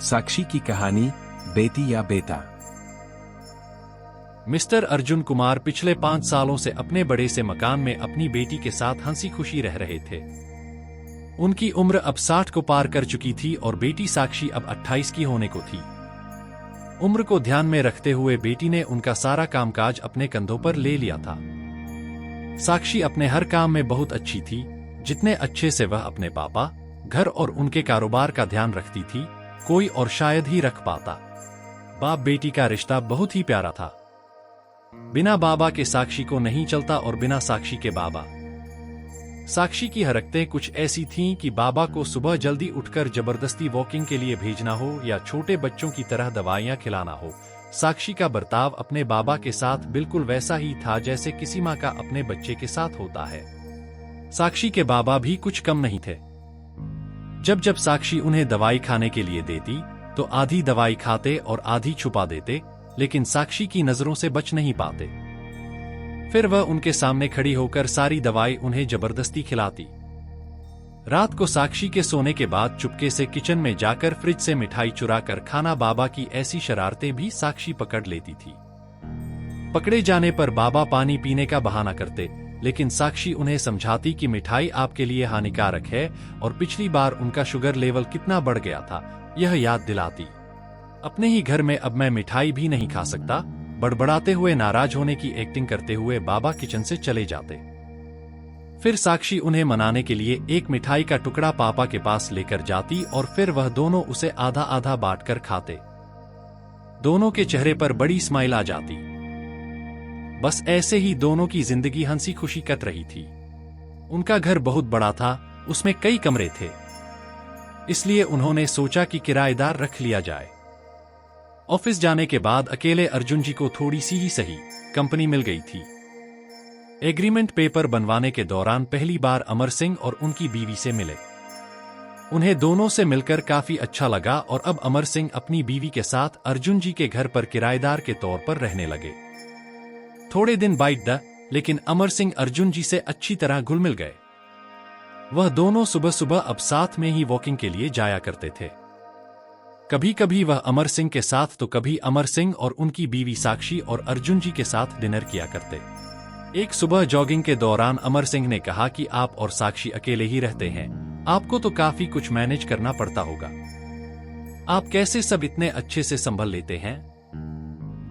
साक्षी की कहानी, बेटी या बेटा। मिस्टर अर्जुन कुमार पिछले 5 सालों से अपने बड़े से मकान में अपनी बेटी के साथ हंसी खुशी रह रहे थे। उनकी उम्र अब 60 को पार कर चुकी थी और बेटी साक्षी अब 28 की होने को थी। उम्र को ध्यान में रखते हुए बेटी ने उनका सारा कामकाज अपने कंधों पर ले लिया था। साक्षी अपने हर काम में बहुत अच्छी थी, जितने अच्छे से वह अपने पापा, घर और उनके कारोबार का ध्यान रखती थी, कोई और शायद ही रख पाता। बाप बेटी का रिश्ता बहुत ही प्यारा था। बिना बाबा के साक्षी को नहीं चलता और बिना साक्षी के बाबा। साक्षी की हरकतें कुछ ऐसी थीं कि बाबा को सुबह जल्दी उठकर जबरदस्ती वॉकिंग के लिए भेजना हो या छोटे बच्चों की तरह दवाइयां खिलाना हो, साक्षी का बर्ताव अपने बाबा के साथ बिल्कुल वैसा ही था जैसे किसी माँ का अपने बच्चे के साथ होता है। साक्षी के बाबा भी कुछ कम नहीं थे। जब जब साक्षी उन्हें दवाई खाने के लिए देती तो आधी दवाई खाते और आधी छुपा देते, लेकिन साक्षी की नजरों से बच नहीं पाते। फिर वह उनके सामने खड़ी होकर सारी दवाई उन्हें जबरदस्ती खिलाती। रात को साक्षी के सोने के बाद चुपके से किचन में जाकर फ्रिज से मिठाई चुरा कर खाना। बाबा की ऐसी शरारतें भी साक्षी पकड़ लेती थी। पकड़े जाने पर बाबा पानी पीने का बहाना करते, लेकिन साक्षी उन्हें समझाती कि मिठाई आपके लिए हानिकारक है और पिछली बार उनका शुगर लेवल कितना बढ़ गया था यह याद दिलाती। अपने ही घर में अब मैं मिठाई भी नहीं खा सकता, बड़बड़ाते हुए नाराज होने की एक्टिंग करते हुए बाबा किचन से चले जाते। फिर साक्षी उन्हें मनाने के लिए एक मिठाई का टुकड़ा पापा के पास लेकर जाती और फिर वह दोनों उसे आधा आधा बांटकर खाते। दोनों के चेहरे पर बड़ी स्माइल आ जाती। बस ऐसे ही दोनों की जिंदगी हंसी खुशी कट रही थी। उनका घर बहुत बड़ा था, उसमें कई कमरे थे, इसलिए उन्होंने सोचा कि किराएदार रख लिया जाए। ऑफिस जाने के बाद अकेले अर्जुन जी को थोड़ी सी ही सही कंपनी मिल गई थी। एग्रीमेंट पेपर बनवाने के दौरान पहली बार अमर सिंह और उनकी बीवी से मिले। उन्हें दोनों से मिलकर काफी अच्छा लगा और अब अमर सिंह अपनी बीवी के साथ अर्जुन जी के घर पर किराएदार के तौर पर रहने लगे। थोड़े दिन बाद लेकिन अमर सिंह अर्जुन जी से अच्छी तरह घुल मिल गए। वह दोनों सुबह सुबह अब साथ में ही वॉकिंग के लिए जाया करते थे। कभी कभी वह अमर सिंह के साथ तो कभी अमर सिंह और उनकी बीवी साक्षी और अर्जुन जी के साथ डिनर किया करते। एक सुबह जॉगिंग के दौरान अमर सिंह ने कहा कि आप और साक्षी अकेले ही रहते हैं, आपको तो काफी कुछ मैनेज करना पड़ता होगा, आप कैसे सब इतने अच्छे से संभल लेते हैं?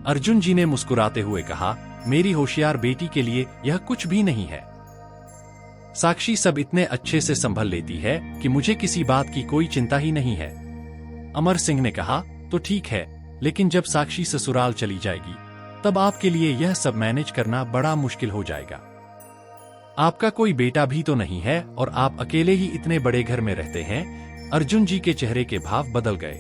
अर्जुन जी ने मुस्कुराते हुए कहा, मेरी होशियार बेटी के लिए यह कुछ भी नहीं है। साक्षी सब इतने अच्छे से संभल लेती है कि मुझे किसी बात की कोई चिंता ही नहीं है। अमर सिंह ने कहा, तो ठीक है, लेकिन जब साक्षी ससुराल चली जाएगी तब आपके लिए यह सब मैनेज करना बड़ा मुश्किल हो जाएगा। आपका कोई बेटा भी तो नहीं है और आप अकेले ही इतने बड़े घर में रहते हैं। अर्जुन जी के चेहरे के भाव बदल गए।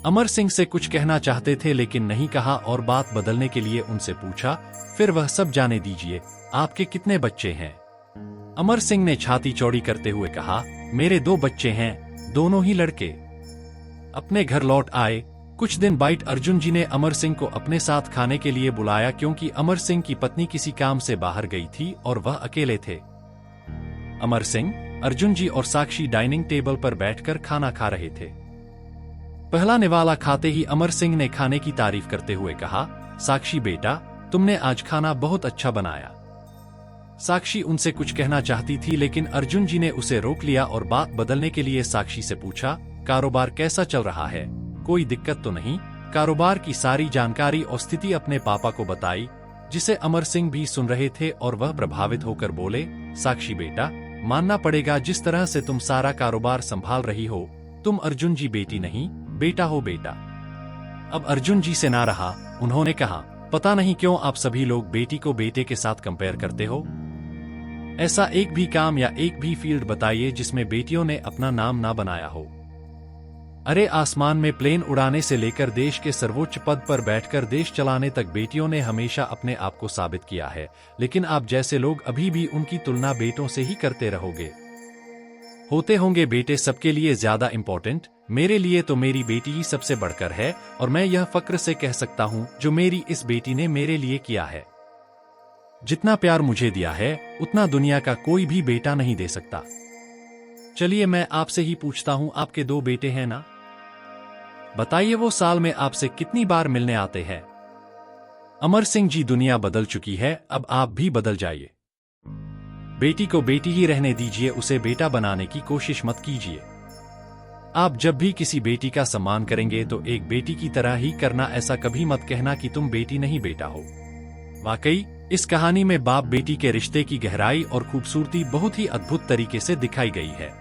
अमर सिंह से कुछ कहना चाहते थे लेकिन नहीं कहा और बात बदलने के लिए उनसे पूछा, फिर वह सब जाने दीजिए, आपके कितने बच्चे हैं? अमर सिंह ने छाती चौड़ी करते हुए कहा, मेरे 2 बच्चे हैं, दोनों ही लड़के। अपने घर लौट आए। कुछ दिन बाद अर्जुन जी ने अमर सिंह को अपने साथ खाने के लिए बुलाया क्योंकि अमर सिंह की पत्नी किसी काम से बाहर गई थी और वह अकेले थे। अमर सिंह, अर्जुन जी और साक्षी डाइनिंग टेबल पर बैठकर खाना खा रहे थे। पहला निवाला खाते ही अमर सिंह ने खाने की तारीफ करते हुए कहा, साक्षी बेटा, तुमने आज खाना बहुत अच्छा बनाया। साक्षी उनसे कुछ कहना चाहती थी लेकिन अर्जुन जी ने उसे रोक लिया और बात बदलने के लिए साक्षी से पूछा, कारोबार कैसा चल रहा है, कोई दिक्कत तो नहीं? कारोबार की सारी जानकारी और स्थिति अपने पापा को बताई, जिसे अमर सिंह भी सुन रहे थे और वह प्रभावित होकर बोले, साक्षी बेटा, मानना पड़ेगा जिस तरह से तुम सारा कारोबार संभाल रही हो, तुम अर्जुन जी बेटी नहीं, बेटा हो बेटा। अब अर्जुन जी से ना रहा, उन्होंने कहा, पता नहीं क्यों आप सभी लोग बेटी को बेटे के साथ कंपेयर करते हो। ऐसा एक भी काम या एक भी फील्ड बताइए जिसमें बेटियों ने अपना नाम ना बनाया हो। अरे आसमान में प्लेन उड़ाने से लेकर देश के सर्वोच्च पद पर बैठकर देश चलाने तक बेटियों ने हमेशा अपने आप को साबित किया है, लेकिन आप जैसे लोग अभी भी उनकी तुलना बेटों से ही करते रहोगे। होते होंगे बेटे सबके लिए ज्यादा इंपॉर्टेंट, मेरे लिए तो मेरी बेटी ही सबसे बढ़कर है और मैं यह फक्र से कह सकता हूँ जो मेरी इस बेटी ने मेरे लिए किया है। जितना प्यार मुझे दिया है उतना दुनिया का कोई भी बेटा नहीं दे सकता। चलिए मैं आपसे ही पूछता हूँ, आपके 2 बेटे हैं ना? बताइए वो साल में आपसे कितनी बार मिलने आते हैं? अमर सिंह जी, दुनिया बदल चुकी है, अब आप भी बदल जाइए। बेटी को बेटी ही रहने दीजिए, उसे बेटा बनाने की कोशिश मत कीजिए। आप जब भी किसी बेटी का सम्मान करेंगे तो एक बेटी की तरह ही करना, ऐसा कभी मत कहना कि तुम बेटी नहीं बेटा हो। वाकई इस कहानी में बाप बेटी के रिश्ते की गहराई और खूबसूरती बहुत ही अद्भुत तरीके से दिखाई गई है।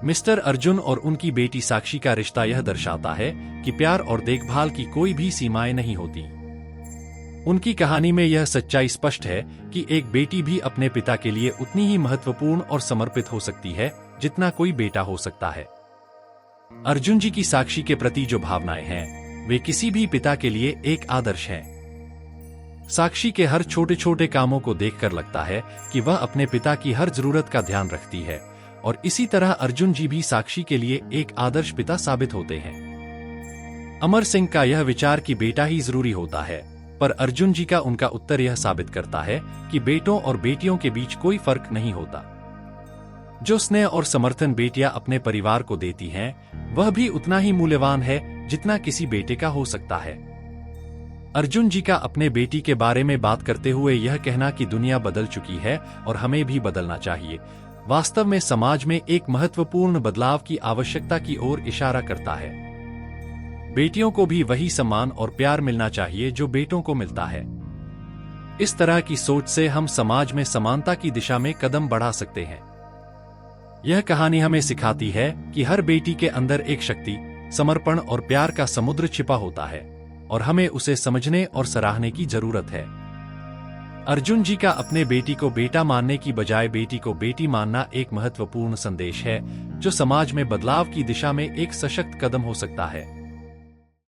मिस्टर अर्जुन और उनकी बेटी साक्षी का रिश्ता यह दर्शाता है कि प्यार और देखभाल की कोई भी सीमाएं नहीं होती। उनकी कहानी में यह सच्चाई स्पष्ट है कि एक बेटी भी अपने पिता के लिए उतनी ही महत्वपूर्ण और समर्पित हो सकती है जितना कोई बेटा हो सकता है। अर्जुन जी की साक्षी के प्रति जो भावनाएं हैं, वे किसी भी पिता के लिए एक आदर्श हैं। साक्षी के हर छोटे छोटे कामों को देखकर लगता है कि वह अपने पिता की हर जरूरत का ध्यान रखती है, और इसी तरह अर्जुन जी भी साक्षी के लिए एक आदर्श पिता साबित होते हैं। अमर सिंह का यह विचार कि बेटा ही जरूरी होता है, पर अर्जुन जी का उनका उत्तर यह साबित करता है कि बेटों और बेटियों के बीच कोई फर्क नहीं होता। जो स्नेह और समर्थन बेटियां अपने परिवार को देती हैं, वह भी उतना ही मूल्यवान है जितना किसी बेटे का हो सकता है। अर्जुन जी का अपने बेटी के बारे में बात करते हुए यह कहना कि दुनिया बदल चुकी है और हमें भी बदलना चाहिए, वास्तव में समाज में एक महत्वपूर्ण बदलाव की आवश्यकता की ओर इशारा करता है। बेटियों को भी वही सम्मान और प्यार मिलना चाहिए जो बेटों को मिलता है। इस तरह की सोच से हम समाज में समानता की दिशा में कदम बढ़ा सकते हैं। यह कहानी हमें सिखाती है कि हर बेटी के अंदर एक शक्ति, समर्पण और प्यार का समुद्र छिपा होता है, और हमें उसे समझने और सराहने की जरूरत है। अर्जुन जी का अपने बेटी को बेटा मानने की बजाय बेटी को बेटी मानना एक महत्वपूर्ण संदेश है जो समाज में बदलाव की दिशा में एक सशक्त कदम हो सकता है।